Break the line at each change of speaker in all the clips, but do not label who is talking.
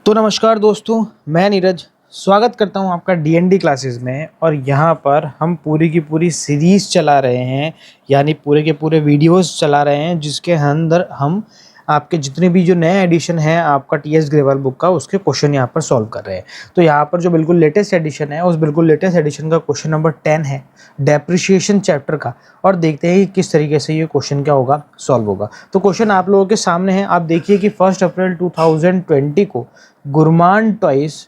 तो नमस्कार दोस्तों, मैं नीरज स्वागत करता हूं आपका डीएनडी क्लासेस में। और यहां पर हम पूरी की पूरी सीरीज़ चला रहे हैं, यानी पूरे के पूरे वीडियोस चला रहे हैं, जिसके अंदर हम आपके जितने भी जो नए एडिशन है आपका टीएस ग्रेवाल बुक का, उसके क्वेश्चन यहां पर सॉल्व कर रहे हैं। तो यहां पर जो बिल्कुल लेटेस्ट एडिशन है, उस बिल्कुल लेटेस्ट एडिशन का क्वेश्चन नंबर 10 है डेप्रिसिएशन चैप्टर का। और देखते हैं कि किस तरीके से ये क्वेश्चन क्या होगा, सॉल्व होगा। तो क्वेश्चन आप लोगों के सामने है। आप देखिए कि 1 अप्रैल 2020 को Gurman toys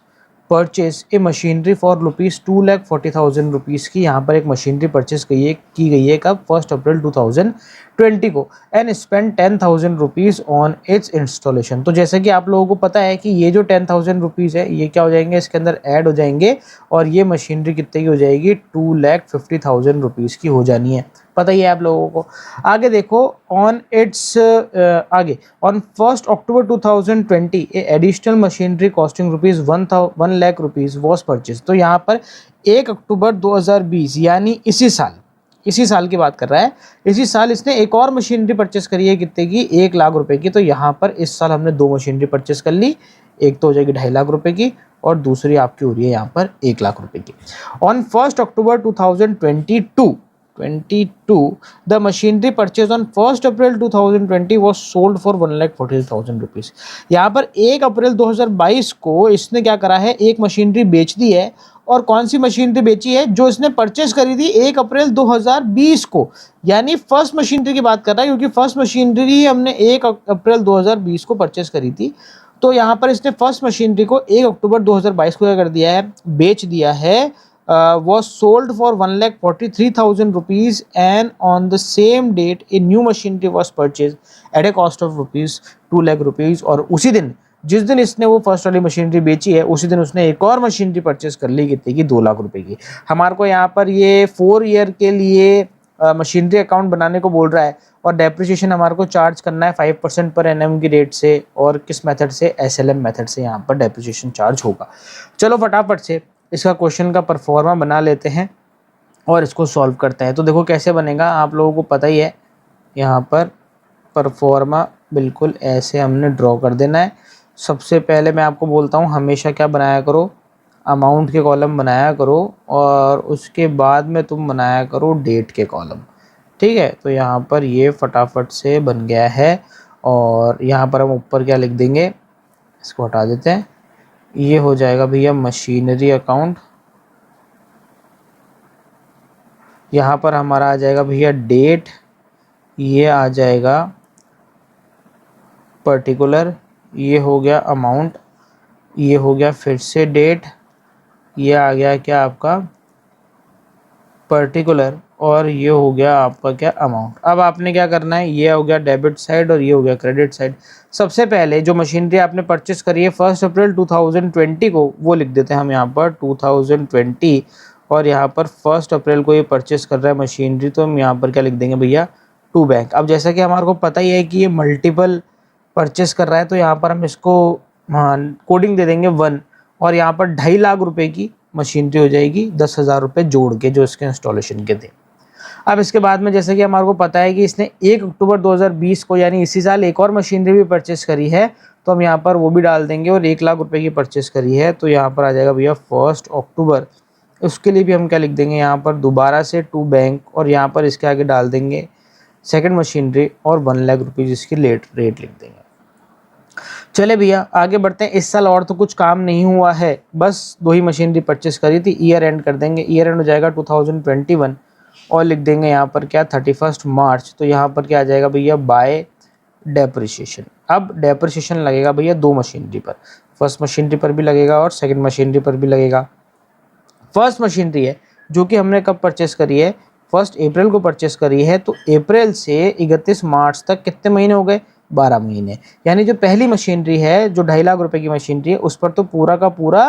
purchase a machinery for ₹2,40,000 rupees की यहाँ पर एक मशीनरी परचेज की गई है कब? 1 अप्रैल 2020 को। And spend 10,000 rupees on it's installation. तो जैसे कि आप लोगों को पता है कि ये जो 10,000 रुपीज़ है, ये क्या हो जाएंगे, इसके अंदर ऐड हो जाएंगे और ये मशीनरी कितने की हो जाएगी? 2,50,000 रुपीज़ की हो जानी है। पता ही है आप लोगों को। आगे देखो, ऑन इट्स आगे on 1 October 2020 A additional machinery costing ₹1 lakh rupees was purchase. तो यहाँ पर 1 अक्टूबर 2020 यानी इसी साल की बात कर रहा है। इसी साल इसने एक और मशीनरी परचेस करी है, कितने की? 1 लाख रुपए की। तो यहाँ पर इस साल हमने 2 मशीनरी परचेस कर ली। एक तो हो जाएगी 2.5 लाख रुपए की और दूसरी आपकी हो रही है यहाँ पर 1 लाख रुपए की। On 1 October 2022 the machinery purchased on 1 April 2020 was sold for 1,40,000 rupees. यहाँ पर 1 अप्रैल 2022 को इसने क्या करा है, एक मशीनरी बेच दी है। और कौन सी मशीनरी बेची है? जो इसने परचेज करी थी 1 अप्रैल 2020 को, यानी फर्स्ट मशीनरी की बात कर रहा है, क्योंकि फर्स्ट मशीनरी हमने 1 अप्रैल 2020 को परचेज करी थी। तो यहाँ पर इसने फर्स्ट मशीनरी को 1 अक्टूबर 2022 को क्या कर दिया है, बेच दिया है। Was sold for 1,43,000 rupees, and on the same date a new machinery was purchased at a cost of ₹2 lakh rupees। और उसी दिन, जिस दिन इसने वो फर्स्ट वाली मशीनरी बेची है, उसी दिन उसने एक और मशीनरी परचेज कर ली, कितने की? 2 लाख रुपए की। हमारे को यहाँ पर ये 4 ईयर के लिए मशीनरी अकाउंट बनाने को बोल रहा है, और डेप्रिसिएशन हमारे को चार्ज करना है 5% पर एनएम की रेट से। और किस मेथड से? एसएलएम मेथड से यहाँ पर डेप्रिसिएशन चार्ज होगा। चलो फटाफट से इसका क्वेश्चन का परफॉर्मा बना लेते हैं और इसको सॉल्व करते हैं। तो देखो कैसे बनेगा, आप लोगों को पता ही है। यहाँ पर परफॉर्मा बिल्कुल ऐसे हमने ड्रॉ कर देना है। सबसे पहले मैं आपको बोलता हूँ, हमेशा क्या बनाया करो, अमाउंट के कॉलम बनाया करो, और उसके बाद में तुम बनाया करो डेट के कॉलम। ठीक है, तो यहाँ पर ये फटाफट से बन गया है। और यहाँ पर हम ऊपर क्या लिख देंगे, इसको हटा देते हैं। ये हो जाएगा भैया मशीनरी अकाउंट। यहाँ पर हमारा आ जाएगा भैया डेट, ये आ जाएगा पर्टिकुलर, ये हो गया अमाउंट, ये हो गया फिर से डेट, ये आ गया क्या आपका पर्टिकुलर, और ये हो गया आपका क्या अमाउंट। अब आपने क्या करना है, ये हो गया डेबिट साइड और ये हो गया क्रेडिट साइड। सबसे पहले जो मशीनरी आपने परचेस करी है 1 अप्रैल 2020 को, वो लिख देते हैं हम यहाँ पर 2020। और यहाँ पर 1 अप्रैल को ये परचेस कर रहा है मशीनरी, तो हम यहाँ पर क्या लिख देंगे भैया, टू बैंक। अब जैसा कि हमारे को पता ही है कि ये मल्टीपल परचेस कर रहा है, तो यहाँ पर हम इसको कोडिंग दे देंगे 1। और यहाँ पर 2.5 लाख रुपए की मशीनरी हो जाएगी, 10,000 रुपये जोड़ के जो इसके इंस्टॉलेशन के थे। अब इसके बाद में जैसे कि हमारे को पता है कि इसने 1 अक्टूबर 2020 को, यानी इसी साल, एक और मशीनरी भी परचेस करी है, तो हम यहाँ पर वो भी डाल देंगे। और 1 लाख रुपए की परचेस करी है, तो यहाँ पर आ जाएगा भैया 1 अक्टूबर। उसके लिए भी हम क्या लिख देंगे, यहाँ पर दोबारा से टू बैंक, और यहाँ पर इसके आगे डाल देंगे सेकेंड मशीनरी और 1 लाख रुपीज़ इसकी रेट लिख देंगे। चले भैया आगे बढ़ते हैं। इस साल और तो कुछ काम नहीं हुआ है, बस 2 ही मशीनरी परचेस करी थी। ईयर एंड कर देंगे, ईयर एंड हो जाएगा 2021, और लिख देंगे यहाँ पर क्या 31 मार्च। तो यहाँ पर क्या आ जाएगा भैया, बाय डेप्रिसिएशन। अब डेप्रिसिएशन लगेगा भैया 2 मशीनरी पर, फर्स्ट मशीनरी पर भी लगेगा और सेकंड मशीनरी पर भी लगेगा। फर्स्ट मशीनरी है जो कि हमने कब परचेस करी है, 1 अप्रैल को परचेस करी है, तो अप्रैल से 31 मार्च तक कितने महीने हो गए, 12 महीने। यानी जो पहली मशीनरी है, जो 2.5 लाख रुपए की मशीनरी है, उस पर तो पूरा का पूरा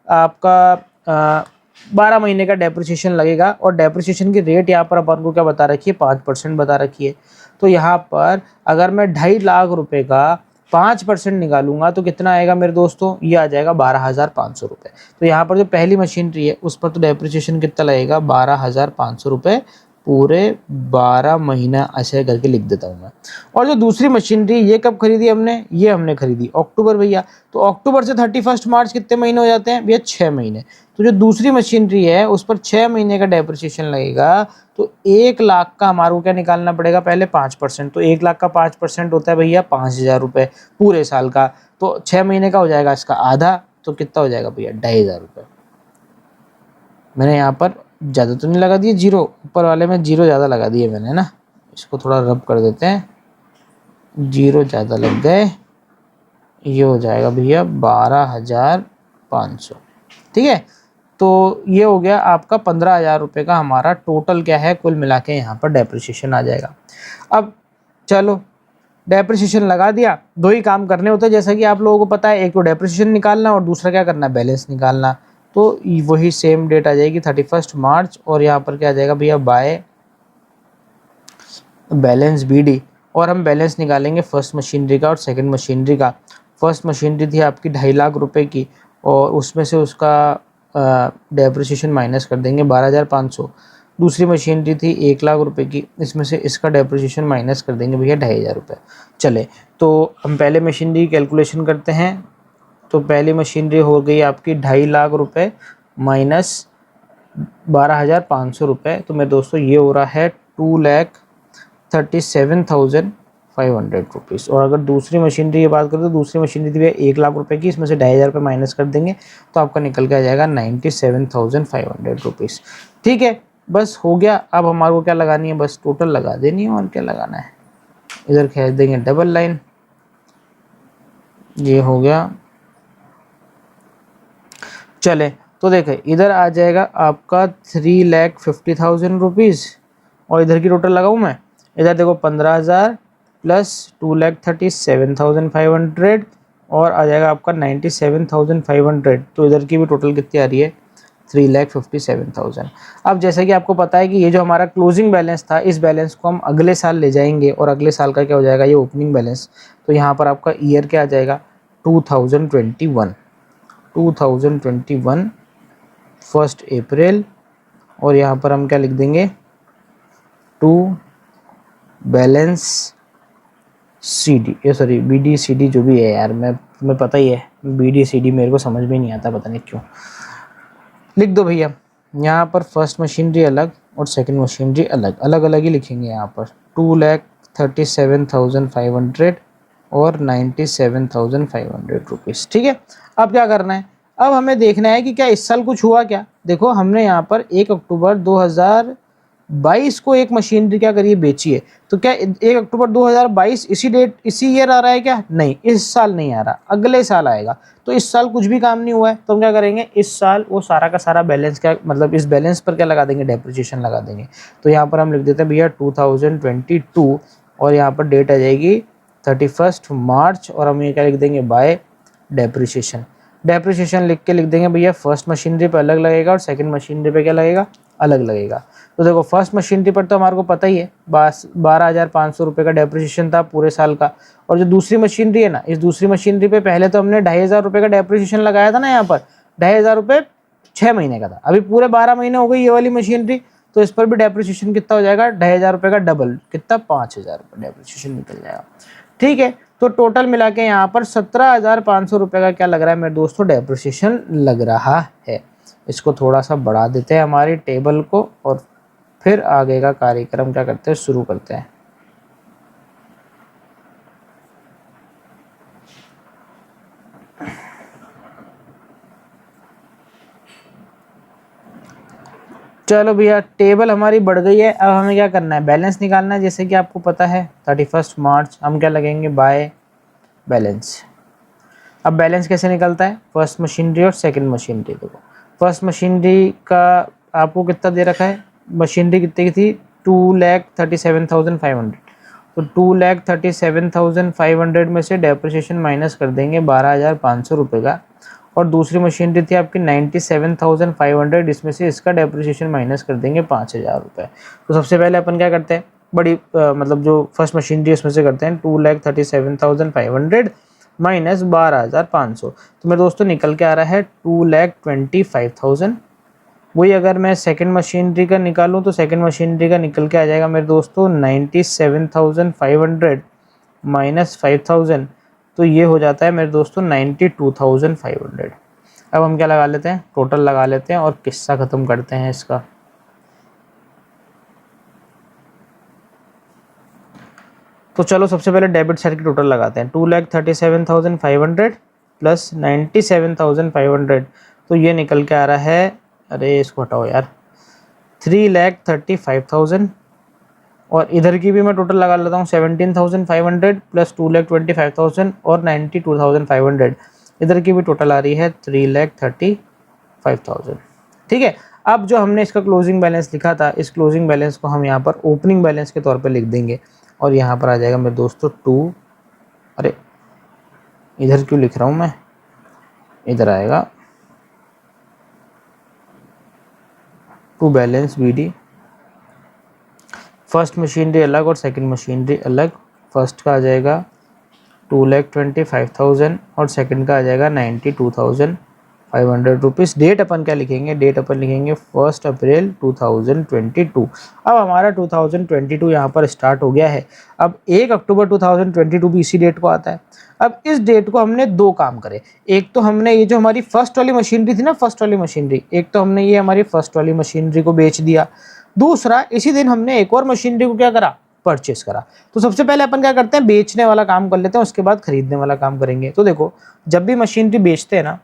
आपका 12 महीने का डेप्रिसिएशन लगेगा। और डेप्रिसिएशन की रेट यहाँ पर अपन को क्या बता रखी है, 5% बता रखी है। तो यहाँ पर अगर मैं 2.5 लाख रुपए का 5% निकालूंगा तो कितना आएगा मेरे दोस्तों, ये आ जाएगा 12,500 रुपये। तो यहाँ पर जो पहली मशीनरी है उस पर तो डेप्रिसिएशन कितना लगेगा, 12,500 रुपये पूरे 12 महीना ऐसे करके लिख देता हूँ मैं। और जो दूसरी मशीनरी ये कब खरीदी हमने, ये हमने खरीदी अक्टूबर भैया, तो अक्टूबर से 31 मार्च कितने महीने हो जाते हैं भैया, 6 महीने। तो जो दूसरी मशीनरी है उस पर 6 महीने का डेप्रिसिएशन लगेगा। तो 1 लाख का हमारे को क्या निकालना पड़ेगा, पहले 5%। तो 1 लाख का 5% होता है भैया 5,000 रुपये पूरे साल का। तो 6 महीने का हो जाएगा इसका आधा, तो कितना हो जाएगा भैया 2,500 रुपये। मैंने यहाँ पर ज़्यादा तो नहीं लगा दिए जीरो, ऊपर वाले में जीरो ज़्यादा लगा दिए मैंने ना, इसको थोड़ा रब कर देते हैं, जीरो ज़्यादा लग गए। ये हो जाएगा भैया 12,500। ठीक है, तो ये हो गया आपका 15,000 रुपये का हमारा टोटल क्या है कुल मिला के यहाँ पर डेप्रिसिएशन आ जाएगा। अब चलो डेप्रिसिएशन लगा दिया, दो ही काम करने होते हैं जैसा कि आप लोगों को पता है, एक तो डेप्रिसिएशन निकालना और दूसरा क्या करना, बैलेंस निकालना। तो वही सेम डेट आ जाएगी 31 मार्च, और यहाँ पर क्या आ जाएगा भैया बाय बैलेंस BD। और हम बैलेंस निकालेंगे फर्स्ट मशीनरी का और सेकंड मशीनरी का। फर्स्ट मशीनरी थी आपकी 2.5 लाख रुपए की, और उसमें से उसका डेप्रिसिएशन माइनस कर देंगे 12,500। दूसरी मशीनरी थी 1 लाख रुपए की, इसमें से इसका डेप्रिसिएशन माइनस कर देंगे भैया 2,500 रुपये। चले, तो हम पहले मशीनरी की कैलकुलेशन करते हैं। तो पहली मशीनरी हो गई आपकी 2.5 लाख रुपए माइनस 12,500 रुपये। तो मेरे दोस्तों ये हो रहा है 2,37,500 रुपीज़। और अगर दूसरी मशीनरी की बात करें तो दूसरी मशीनरी थी 1 लाख रुपए की, इसमें से 2,500 रुपये माइनस कर देंगे तो आपका निकल के आ जाएगा 97,500 रुपीज़। ठीक है, बस हो गया। अब हमारे को क्या लगानी है, बस टोटल लगा देनी है, और क्या लगाना है। इधर खींच देंगे डबल लाइन, ये हो गया। चले, तो देखें इधर आ जाएगा आपका 3,50,000 रुपीज़, और इधर की टोटल लगाऊँ मैं, इधर देखो 15,000 प्लस 2,37,500 और आ जाएगा आपका 97,500। तो इधर की भी टोटल कितनी आ रही है, 3,57,000। अब जैसा कि आपको पता है कि ये जो हमारा क्लोजिंग बैलेंस था, इस बैलेंस को हम अगले साल ले जाएंगे, और अगले साल का क्या हो जाएगा, ये ओपनिंग बैलेंस। तो यहाँ पर आपका ईयर क्या आ जाएगा, 2021 1 अप्रैल, और यहाँ पर हम क्या लिख देंगे, टू बैलेंस CD, ये सॉरी BD/CD जो भी है यार, मैं पता ही है BD/CD मेरे को समझ में नहीं आता, पता नहीं क्यों। लिख दो भैया, यहाँ पर फर्स्ट मशीनरी अलग और सेकंड मशीनरी अलग, अलग अलग ही लिखेंगे यहाँ पर। 2,37,500 और 97,500 रुपीज़। ठीक है, अब क्या करना है, अब हमें देखना है कि क्या इस साल कुछ हुआ क्या। देखो हमने यहाँ पर 1 अक्टूबर 2022 को एक मशीनरी क्या करिए, बेची है। तो क्या 1 अक्टूबर 2022 इसी डेट इसी ईयर आ रहा है क्या, नहीं, इस साल नहीं आ रहा, अगले साल आएगा। तो इस साल कुछ भी काम नहीं हुआ है, तो हम क्या करेंगे, इस साल वो सारा का सारा बैलेंस, क्या मतलब इस बैलेंस पर क्या लगा देंगे, डेप्रिसिएशन लगा देंगे। तो यहाँ पर हम लिख देते हैं भैया 2022, और यहाँ पर डेट आ जाएगी 31 मार्च, और हम ये क्या लिख देंगे, बाय डेप्रिसिएशन। डेप्रिसिएशन लिख देंगे भैया, फर्स्ट मशीनरी पे अलग लगेगा और सेकंड मशीनरी पे क्या लगेगा, अलग लगेगा। तो देखो फर्स्ट मशीनरी पर तो हमारे को पता ही है, बस 12,500 रुपये का डेप्रिसिएशन था पूरे साल का। और जो दूसरी मशीनरी है ना, इस दूसरी मशीनरी पे पहले तो हमने 2,500 रुपये का डेप्रिसिएशन लगाया था ना, यहाँ पर 2,500 रुपये 6 महीने का था, अभी पूरे 12 महीने हो गई ये वाली मशीनरी। तो इस पर भी डेप्रिसिएशन कितना हो जाएगा, 2,500 रुपये का डबल, कितना 5,000 रुपये डेप्रिसिएशन निकल जाएगा। ठीक है, तो टोटल मिला के यहाँ पर 17,500 रुपये का क्या लग रहा है मेरे दोस्तों, डेप्रिसिएशन लग रहा है। इसको थोड़ा सा बढ़ा देते हैं हमारी टेबल को, और फिर आगे का कार्यक्रम क्या करते हैं, शुरू करते हैं। चलो भैया, टेबल हमारी बढ़ गई है। अब हमें क्या करना है, बैलेंस निकालना है। जैसे कि आपको पता है 31 मार्च हम क्या लगेंगे, बाय बैलेंस। अब बैलेंस कैसे निकलता है, फर्स्ट मशीनरी और सेकंड मशीनरी। देखो फर्स्ट मशीनरी का आपको कितना दे रखा है, मशीनरी कितने की थी, 2,37,500। तो 2,37,500 में से डेप्रिसिएशन माइनस कर देंगे 12,500 रुपये का। और दूसरी मशीनरी थी आपकी 97,500, इसमें से इसका डेप्रिसिएशन माइनस कर देंगे 5,000 रुपये। तो सबसे पहले अपन क्या करते हैं, बड़ी मतलब जो फर्स्ट मशीनरी उसमें से करते हैं 2,37,500 माइनस 12,500। तो मेरे दोस्तों निकल के आ रहा है 2,25,000 वही अगर मैं सेकंड मशीनरी का निकालूं तो सेकंड मशीनरी का निकल के आ जाएगा मेरे दोस्तों 97,500 माइनस 5,000, तो ये हो जाता है मेरे दोस्तों 92,500। अब हम क्या लगा लेते हैं, टोटल लगा लेते हैं और किस्सा ख़त्म करते हैं इसका। तो चलो सबसे पहले डेबिट साइड की टोटल लगाते हैं। 2,37,500 प्लस 97,500, तो ये निकल के आ रहा है, अरे इसको हटाओ यार, 3,35,000। और इधर की भी मैं टोटल लगा लेता हूँ 17,500 प्लस 2,25,000 और 92,500, इधर की भी टोटल आ रही है 3,35,000। ठीक है, अब जो हमने इसका क्लोजिंग बैलेंस लिखा था, इस क्लोजिंग बैलेंस को हम यहाँ पर ओपनिंग बैलेंस के तौर पर लिख देंगे और यहाँ पर आ जाएगा मेरे दोस्तों 2, अरे इधर क्यों लिख रहा हूँ मैं, इधर आएगा to balance BD। First machinery अलग और सेकंड मशीनरी अलग। फर्स्ट का आ जाएगा 2,25,000 और सेकंड का आ जाएगा 92,500 रुपीज़। डेट अपन क्या लिखेंगे, डेट अपन लिखेंगे 1 अप्रैल 2022। अब हमारा 2022 यहाँ पर स्टार्ट हो गया है। अब 1 अक्टूबर 2022 भी इसी डेट को आता है। अब इस डेट को हमने दो काम करे। एक तो हमने ये जो हमारी फर्स्ट वाली मशीनरी थी ना, फर्स्ट वाली मशीनरी, एक तो हमने ये हमारी फर्स्ट वाली मशीनरी को बेच दिया। दूसरा, इसी दिन हमने एक और मशीनरी को क्या करा, परचेस करा। तो सबसे पहले अपन क्या करते हैं, बेचने वाला काम कर लेते हैं, उसके बाद खरीदने वाला काम करेंगे। तो देखो, जब भी मशीनरी बेचते हैं ना,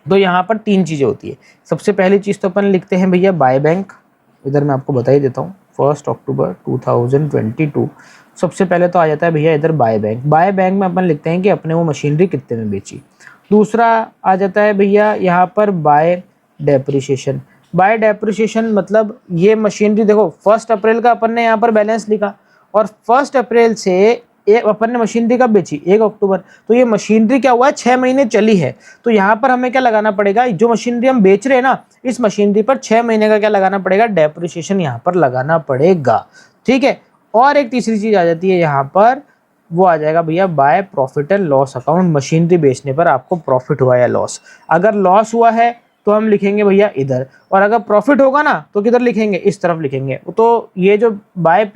तो यहाँ पर तीन चीज़ें होती है। सबसे पहली चीज़ तो अपन लिखते हैं भैया बाय बैंक। इधर मैं आपको बता ही देता हूँ, 1 अक्टूबर 2022 सबसे पहले तो आ जाता है भैया इधर बाय बैंक। बाय बैंक में अपन लिखते हैं कि अपने वो मशीनरी कितने में बेची। दूसरा आ जाता है भैया यहाँ पर बाय डेप्रिसिएशन। बाय डेप्रिसिएशन मतलब ये मशीनरी, देखो 1 अप्रैल का अपन ने यहाँ पर बैलेंस लिखा और 1 अप्रैल से अपन ने मशीनरी कब बेची, 1 अक्टूबर। तो ये मशीनरी क्या हुआ है, 6 महीने चली है। तो यहाँ पर हमें क्या लगाना पड़ेगा, जो मशीनरी हम बेच रहे हैं ना, इस मशीनरी पर 6 महीने का क्या लगाना पड़ेगा, डेप्रिसिएशन यहाँ पर लगाना पड़ेगा। ठीक है, और एक तीसरी चीज आ जाती है यहाँ पर, वो आ जाएगा भैया by profit and loss account. Machinery बेचने पर आपको प्रॉफिट हुआ या लॉस। अगर लॉस हुआ है तो हम लिखेंगे भैया इधर, और अगर प्रॉफिट होगा ना तो किधर लिखेंगे, इस तरफ लिखेंगे। तो ये जो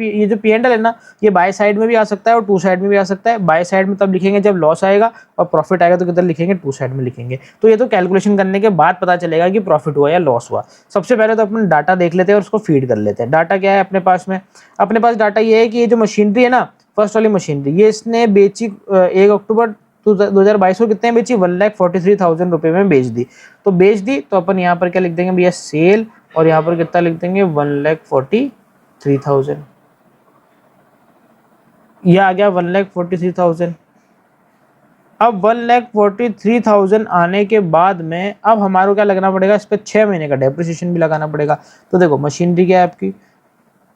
ये जो P&L है ना, ये बाय साइड में भी आ सकता है और टू साइड में भी आ सकता है। बाय साइड में तब लिखेंगे जब लॉस आएगा, और प्रॉफिट आएगा तो किधर लिखेंगे, टू साइड में लिखेंगे। तो ये तो कैलकुलेशन करने के बाद पता चलेगा कि प्रॉफिट हुआ या लॉस हुआ। सबसे पहले तो अपन डाटा देख लेते हैं और उसको फीड कर लेते हैं। डाटा क्या है अपने पास में, अपने पास डाटा ये है कि ये जो मशीनरी है ना, फर्स्ट वाली मशीनरी, ये इसने बेची 1 अक्टूबर 2022 को कितने बेची, 1,43,000 रुपये में बेच दी। तो बेच दी तो अपन यहाँ पर क्या लिख देंगे भैया सेल, और यहाँ पर कितना लिख देंगे 1,43,000। यह आ गया 1,43,000। अब 1,43,000 आने के बाद में अब हमारे क्या लगना पड़ेगा, इस पर 6 महीने का डेप्रिसिएशन भी लगाना पड़ेगा। तो देखो मशीनरी क्या है आपकी,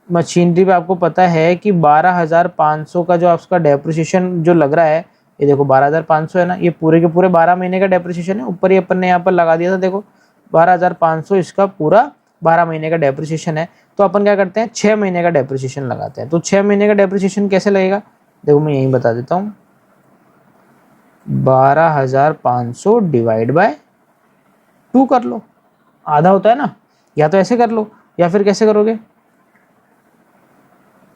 मशीनरी पे आपको पता है कि 12,500 का जो आपका डेप्रिसिएशन जो लग रहा है, ये देखो 12,500 है ना, ये पूरे के पूरे 12 महीने का डेप्रिसिएशन है। ऊपर ही अपन ने यहाँ पर लगा दिया था, देखो 12,500 इसका पूरा 12 महीने का डेप्रिसिएशन है। तो अपन क्या करते हैं, 6 महीने का डेप्रिसिएशन लगाते हैं। तो 6 महीने का डेप्रिसिएशन कैसे लगेगा, देखो मैं यही बता देता हूँ, 12,500 डिवाइड बाय 2 कर लो, आधा होता है ना, या तो ऐसे कर लो या फिर कैसे करोगे,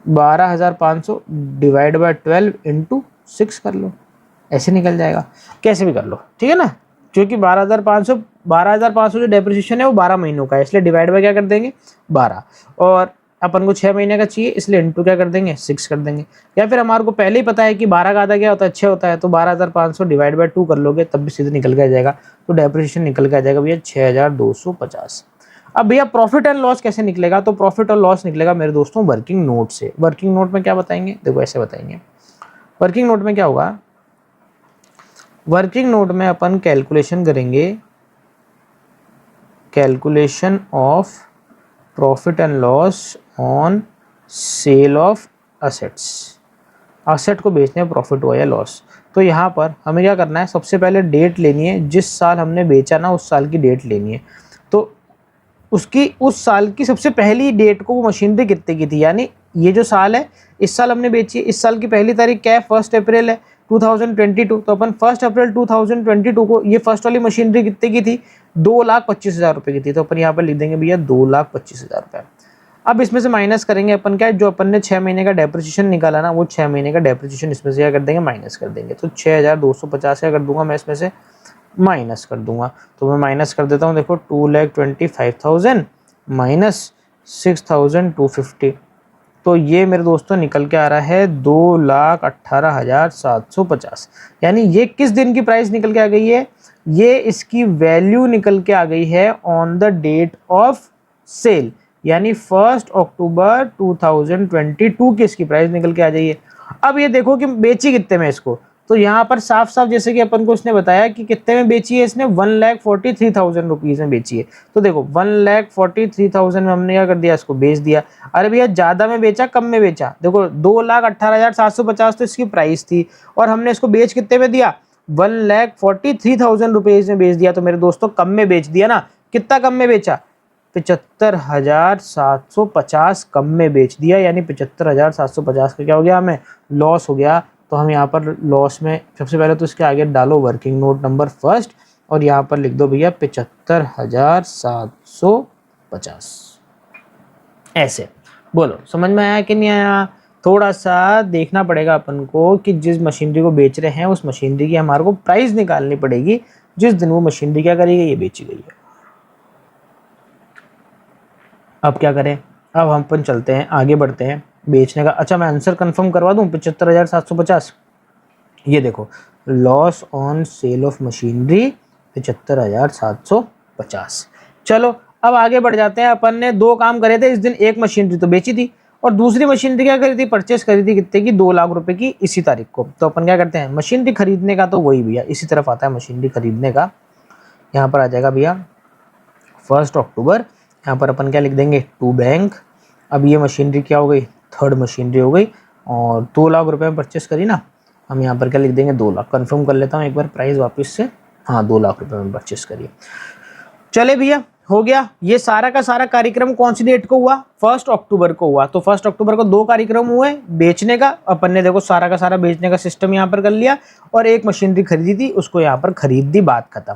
12,500 डिवाइड बाय 12 इंटू 6 कर लो, ऐसे निकल जाएगा। कैसे भी कर लो, ठीक है ना, क्योंकि 12,500 जो डेप्रिसिएशन है वो 12 महीनों का है, इसलिए डिवाइड बाय क्या कर देंगे 12, और अपन को 6 महीने का चाहिए इसलिए इंटू क्या कर देंगे 6 कर देंगे। या फिर हमारे को पहले ही पता है कि 12 का आधा क्या होता है, 6 होता है, तो 12,500 डिवाइड बाय 2 कर लोगे तब भी सीधे निकल के आ जाएगा। तो डेप्रिसिएशन निकल के आ जाएगा भैया 6,250। अब भैया प्रॉफिट एंड लॉस कैसे निकलेगा, तो प्रॉफिट और लॉस निकलेगा मेरे दोस्तों वर्किंग नोट से। वर्किंग नोट में क्या बताएंगे, देखो ऐसे बताएंगे। वर्किंग नोट में क्या होगा, वर्किंग नोट में अपन कैलकुलेशन करेंगे, calculation of profit and loss on sale of assets. Asset को बेचने में प्रॉफिट हुआ या लॉस। तो यहाँ पर हमें क्या करना है, सबसे पहले डेट लेनी है, जिस साल हमने बेचा ना उस साल की डेट लेनी है। तो उसकी उस साल की सबसे पहली डेट को वो मशीनरी कितने की थी, यानी ये जो साल है, इस साल हमने बेची है, इस साल की पहली तारीख क्या है, 1 अप्रैल है। 2022, तो अपन 1 अप्रैल 2022 को ये फर्स्ट वाली मशीनरी कितने की थी, 2,25,000 रुपये की थी। तो अपन यहाँ पर लिख देंगे भैया 2,25,000 रुपये। अब इसमें से माइनस करेंगे अपन क्या, जो अपन ने 6 महीने का डेप्रिसिएशन निकाला ना, वो 6 महीने का डेप्रिसिएशन इसमें से क्या कर देंगे, माइनस कर देंगे। तो 6,250 क्या कर दूंगा मैं, इसमें से माइनस कर दूंगा। तो मैं माइनस कर देता हूँ, देखो 2,25,000 माइनस 6,250, तो ये मेरे दोस्तों निकल के आ रहा है 2,18,750। यानी ये किस दिन की प्राइस निकल के आ गई है, ये इसकी वैल्यू निकल के आ गई है on the date of sale, यानी 1 अक्टूबर 2022 की इसकी प्राइस निकल के आ जाइए। अब ये देखो कि बेची कितने में इसको, तो यहाँ पर साफ साफ जैसे कि अपन को उसने बताया कि कितने में बेची है, इसने 1,43,000 रुपीज में बेची है। तो देखो 1,43,000 में हमने क्या कर दिया, इसको बेच दिया। अरे भैया ज्यादा में बेचा कम में बेचा, देखो 2,18,750 तो इसकी प्राइस थी, और हमने इसको बेच कितने में दिया, 1,43,000 रुपीज में बेच दिया। तो मेरे दोस्तों कम में बेच दिया ना, कितना कम में बेचा, 75,750 कम में बेच दिया, यानी 75,750 का क्या हो गया, हमें लॉस हो गया। तो हम यहाँ पर लॉस में सबसे पहले तो इसके आगे डालो वर्किंग नोट नंबर फर्स्ट, और यहाँ पर लिख दो भैया 75,750। ऐसे बोलो, समझ में आया कि नहीं आया। थोड़ा सा देखना पड़ेगा अपन को कि जिस मशीनरी को बेच रहे हैं उस मशीनरी की हमारे को प्राइस निकालनी पड़ेगी जिस दिन वो मशीनरी क्या करी गई, ये बेची गई है। अब क्या करें, अब हम अपन चलते हैं आगे बढ़ते हैं बेचने का। अच्छा मैं आंसर कंफर्म करवा दूं, 75,750। ये देखो loss on sale of machinery 75,750। चलो अब आगे बढ़ जाते हैं। अपन ने दो काम करे थे इस दिन, एक मशीनरी तो बेची थी और दूसरी मशीनरी क्या करी थी, परचेस करी थी कितने की, 2 लाख रुपए की इसी तारीख को। तो अपन क्या करते हैं, मशीनरी खरीदने का तो वही भैया इसी तरफ आता है मशीनरी खरीदने का। यहाँ पर आ जाएगा भैया 1 अक्टूबर, यहाँ पर अपन क्या लिख देंगे, टू बैंक। अब ये मशीनरी क्या हो गई, थर्ड मशीनरी हो गई, और 2 लाख रुपए में परचेस करी ना, हम यहाँ पर क्या लिख देंगे, 2 लाख। कंफर्म कर लेता हूँ एक बार प्राइस वापस से, हाँ 2 लाख रुपए में परचेस करिए। चले भैया हो गया। ये सारा का सारा कार्यक्रम कौन सी डेट को हुआ, 1 अक्टूबर को हुआ। तो 1 अक्टूबर को 2 कार्यक्रम हुए बेचने का, अपन ने देखो सारा का सारा बेचने का सिस्टम यहाँ पर कर लिया, और एक मशीनरी खरीदी थी उसको यहाँ पर खरीद दी, बात खत्म।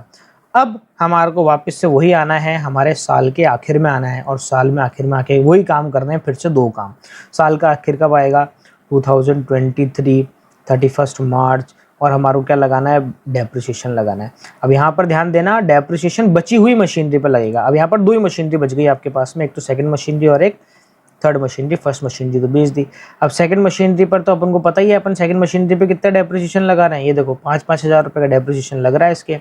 अब हमारे को वापस से वही आना है, हमारे साल के आखिर में आना है, और साल में आखिर में आके वही काम करने हैं, फिर से 2 काम। साल का आखिर कब आएगा, 2023 31 मार्च, और हमारे को क्या लगाना है, डेप्रिसिएशन लगाना है। अब यहाँ पर ध्यान देना, डेप्रिसिएशन बची हुई मशीनरी पर लगेगा। अब यहाँ पर 2 ही मशीनरी बच गई आपके पास में, एक तो सेकंड मशीनरी और एक थर्ड मशीनरी। फर्स्ट मशीनरी तो बेच दी। अब सेकंड मशीनरी पर तो अपन को पता ही है, अपन सेकंड मशीनरी पे कितना डेप्रिसिएशन लगा रहे हैं, ये देखो 5-5 हज़ार रुपये का डेप्रिसिएशन लग रहा है इसके,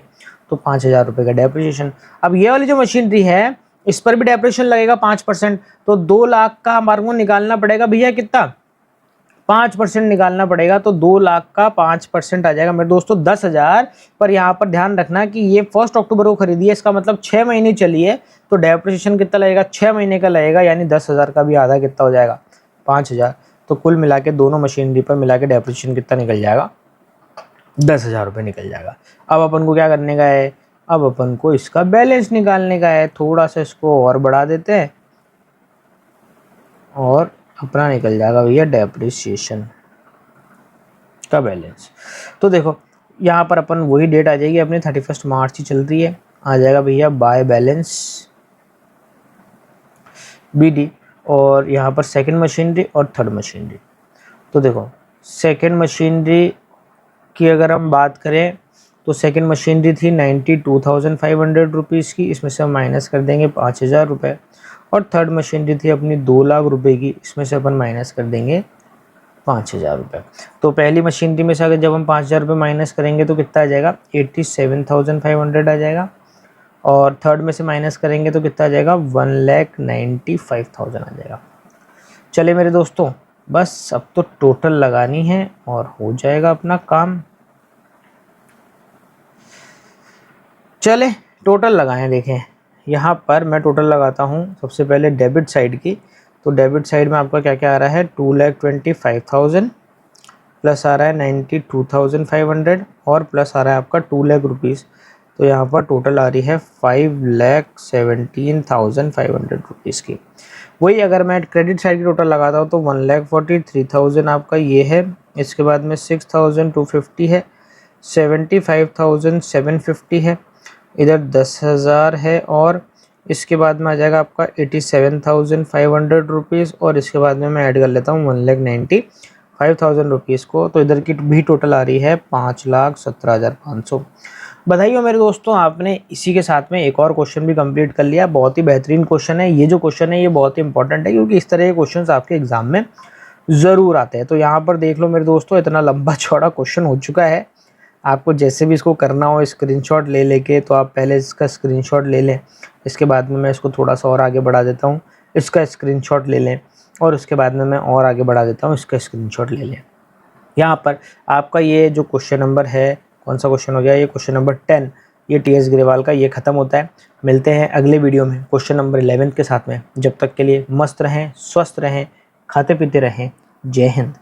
तो 5,000 रुपये का डेप्रिसिएशन। अब ये वाली जो मशीनरी है इस पर भी डेप्रिसिएशन लगेगा 5%, तो 2 लाख का हमारे को निकालना पड़ेगा भैया, कितना, 5% निकालना पड़ेगा। तो 2 लाख का 5% आ जाएगा मेरे दोस्तों 10,000। पर यहाँ पर ध्यान रखना कि ये 1 अक्टूबर को खरीदी है, इसका मतलब 6 महीने चली है, तो डेप्रिसिएशन कितना लगेगा, 6 महीने का लगेगा, यानी 10,000 का भी आधा कितना हो जाएगा, 5,000। तो कुल मिला के दोनों मशीनरी पर मिला के डेप्रिसिएशन कितना निकल जाएगा, 10,000 रुपये निकल जाएगा। अब अपन को क्या करने का है, अब अपन को इसका बैलेंस निकालने का है। थोड़ा सा इसको और बढ़ा देते हैं, और अपना निकल जाएगा भैया डेप्रिसिएशन का बैलेंस। तो देखो यहाँ पर अपन वही डेट आ जाएगी अपनी, 31 मार्च ही चल रही है, आ जाएगा भैया बाय बैलेंस BD, और यहाँ पर सेकंड मशीनरी और थर्ड मशीनरी। तो देखो सेकंड मशीनरी की अगर हम बात करें तो सेकंड मशीनरी थी 92,500 रुपीज़ की, इसमें से हम माइनस कर देंगे 5,000 रुपये। और थर्ड मशीनरी थी अपनी 2 लाख रुपए की, इसमें से अपन माइनस कर देंगे 5,000 रुपये। तो पहली मशीनरी में से अगर जब हम 5,000 रुपये माइनस करेंगे तो कितना आ जाएगा, 87,500 आ जाएगा, और थर्ड में से माइनस करेंगे तो कितना आ जाएगा, 1,95,000 आ जाएगा। चले मेरे दोस्तों बस अब तो टोटल लगानी है और हो जाएगा अपना काम। चले टोटल लगाएं, देखें यहाँ पर मैं टोटल लगाता हूँ सबसे पहले डेबिट साइड की। तो डेबिट साइड में आपका क्या क्या आ रहा है, 2,25,000 प्लस आ रहा है 92,500 और प्लस आ रहा है आपका 2 लाख रुपीज़। तो यहाँ पर टोटल आ रही है 5,17,500 रुपीज़ की। वही अगर मैं क्रेडिट साइड की टोटल लगाता हूँ तो 1,43,000 आपका ये है, इसके बाद में 6,250 है, 75,750 है, इधर 10,000 है, और इसके बाद में आ जाएगा आपका 87,500 रुपीज़, और इसके बाद में मैं ऐड कर लेता हूँ 1,95,000 रुपीज़ को, तो इधर की भी टोटल आ रही है 5,17,500। बधाई हो मेरे दोस्तों, आपने इसी के साथ में एक और क्वेश्चन भी कंप्लीट कर लिया। बहुत ही बेहतरीन क्वेश्चन है ये, जो क्वेश्चन है ये बहुत ही इंपॉर्टेंट है, क्योंकि इस तरह के क्वेश्चंस आपके एग्जाम में ज़रूर आते हैं। तो यहाँ पर देख लो मेरे दोस्तों, इतना लंबा चौड़ा क्वेश्चन हो चुका है। आपको जैसे भी इसको करना हो स्क्रीनशॉट ले लेके, तो आप पहले इसका स्क्रीनशॉट ले लें, इसके बाद में मैं इसको थोड़ा सा और आगे बढ़ा देता हूँ, इसका स्क्रीनशॉट ले लें, और उसके बाद में मैं और आगे बढ़ा देता हूँ, इसका स्क्रीनशॉट ले लें। यहाँ पर आपका ये जो क्वेश्चन नंबर है, कौन सा क्वेश्चन हो गया, ये क्वेश्चन नंबर 10, ये टी.एस. ग्रेवाल का ये ख़त्म होता है। मिलते हैं अगले वीडियो में क्वेश्चन नंबर 11 के साथ में। जब तक के लिए मस्त रहें, स्वस्थ रहें, खाते पीते रहें। जय हिंद।